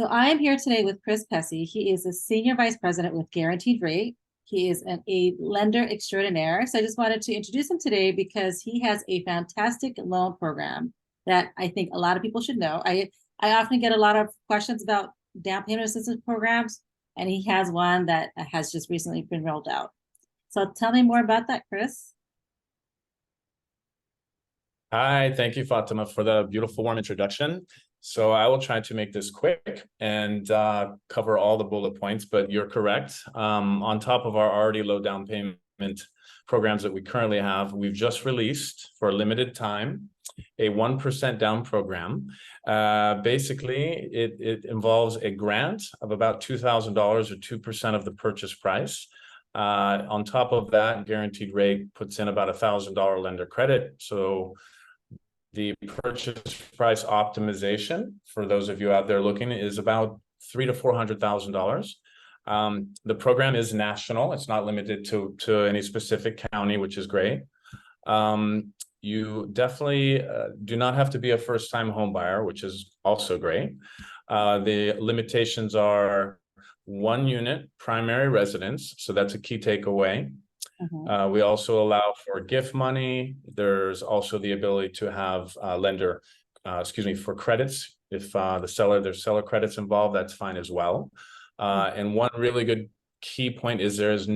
So I am here today with Chris Pessy. He is a senior vice president with Guaranteed Rate. He is a lender extraordinaire. So I just wanted to introduce him today because he has a fantastic loan program that I think a lot of people should know. I often get a lot of questions about down payment assistance programs, and he has one that has just recently been rolled out. So tell me more about that, Chris. Hi, thank you, Fatima, for the beautiful, warm introduction. So I will try to make this quick and cover all the bullet points, but you're correct. On top of our already low down payment programs that we currently have, we've just released for a limited time a 1% down program. Basically, it involves a grant of about $2,000 or 2% of the purchase price. On top of that, Guaranteed Rate puts in about $1,000 lender credit. So the purchase price optimization, for those of you out there looking, is about $300,000 to $400,000. The program is national; it's not limited to any specific county, which is great. You definitely do not have to be a first-time home buyer, which is also great. The limitations are 1 unit primary residence, so that's a key takeaway. We also allow for gift money. There's also the ability to have lender, for credits. If there's seller credits involved, that's fine as well. And one really good key point is there is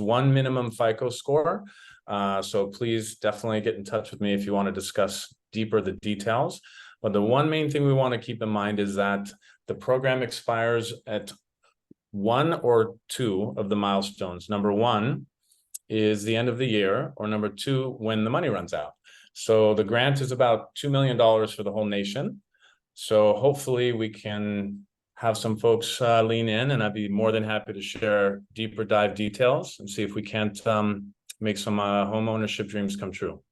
one minimum FICO score. So please definitely get in touch with me if you want to discuss deeper the details. But the one main thing we want to keep in mind is that the program expires at one or two of the milestones. Number one is the end of the year, or number two, when the money runs out. So the grant is about $2 million for the whole nation. So hopefully we can have some folks lean in, and I'd be more than happy to share deeper dive details and see if we can't make some home ownership dreams come true.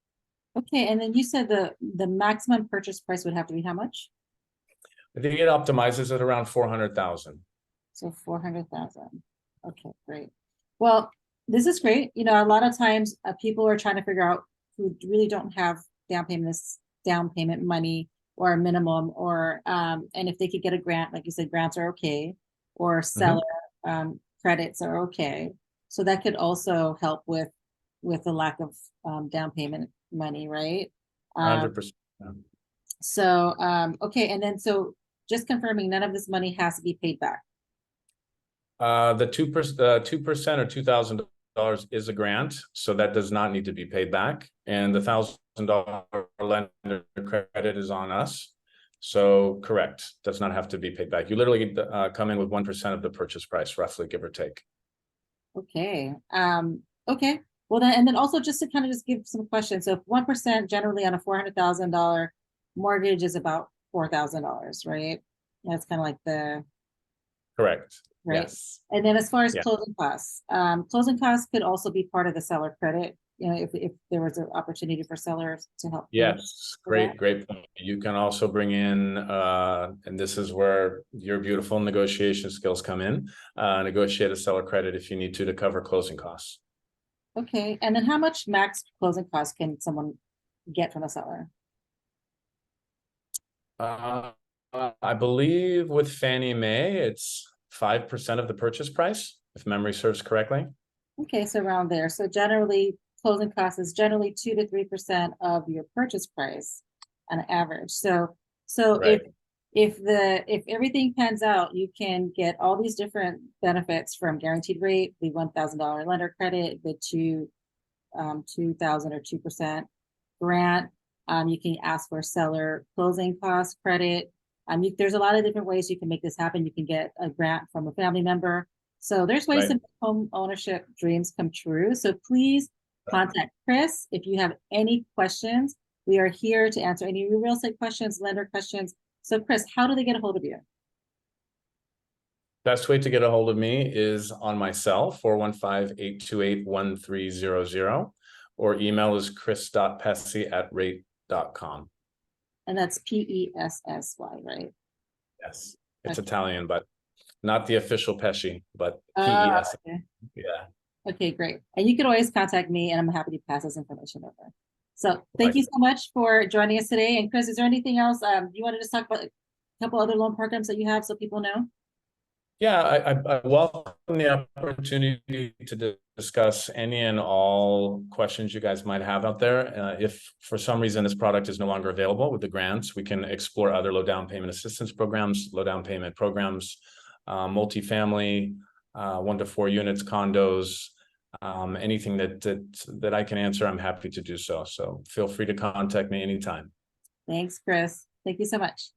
Okay, and then you said the maximum purchase price would have to be how much? I think it optimizes at around 400,000. So 400,000. Okay, great. Well, this is great. You know, a lot of times people are trying to figure out who really don't have down payment money or a minimum, or and if they could get a grant, like you said, grants are okay, or seller credits are okay. So that could also help with the lack of down payment money, right? 100%. So okay, and then so just confirming, none of this money has to be paid back. The 2% or $2,000 is a grant, so that does not need to be paid back. And the $1,000 lender credit is on us. So correct, does not have to be paid back. You literally come in with 1% of the purchase price, roughly, give or take. Okay. Okay. Well then, and then also just to kind of just give some questions. So 1% generally on a $400,000 mortgage is about $4,000, right? That's kind of like the correct. Right. Yes. And then as far as closing costs could also be part of the seller credit, you know, if there was an opportunity for sellers to help. Yes, great point. You can also bring in, and this is where your beautiful negotiation skills come in, negotiate a seller credit if you need to cover closing costs. Okay, and then how much max closing costs can someone get from a seller? I believe with Fannie Mae, it's 5% of the purchase price, if memory serves correctly. Okay, so around there. So generally, closing costs is generally 2 to 3% of your purchase price on average. So right. if everything pans out, you can get all these different benefits from Guaranteed Rate, the $1,000 lender credit, the $2,000 or 2% grant. You can ask for seller closing cost credit. There's a lot of different ways you can make this happen. You can get a grant from a family member. So there's ways to make home ownership dreams come true. So please contact Chris if you have any questions. We are here to answer any real estate questions, lender questions. So Chris, how do they get a hold of you? Best way to get a hold of me is on my cell, 415-828-1300, or email is chris.pessy@rate.com. And that's Pessy, right? Yes, it's Italian, but not the official Pessy, but Pessy. Okay. Yeah. Okay, great. And you can always contact me, and I'm happy to pass this information over. So thank you so much for joining us today. And Chris, is there anything else you want to just talk about? couple other loan programs that you have so people know? Yeah, I welcome the opportunity to discuss any and all questions you guys might have out there. If for some reason this product is no longer available with the grants, we can explore other low down payment assistance programs, low down payment programs, multifamily, 1 to 4 units, condos, anything that I can answer, I'm happy to do so. So feel free to contact me anytime. Thanks, Chris. Thank you so much.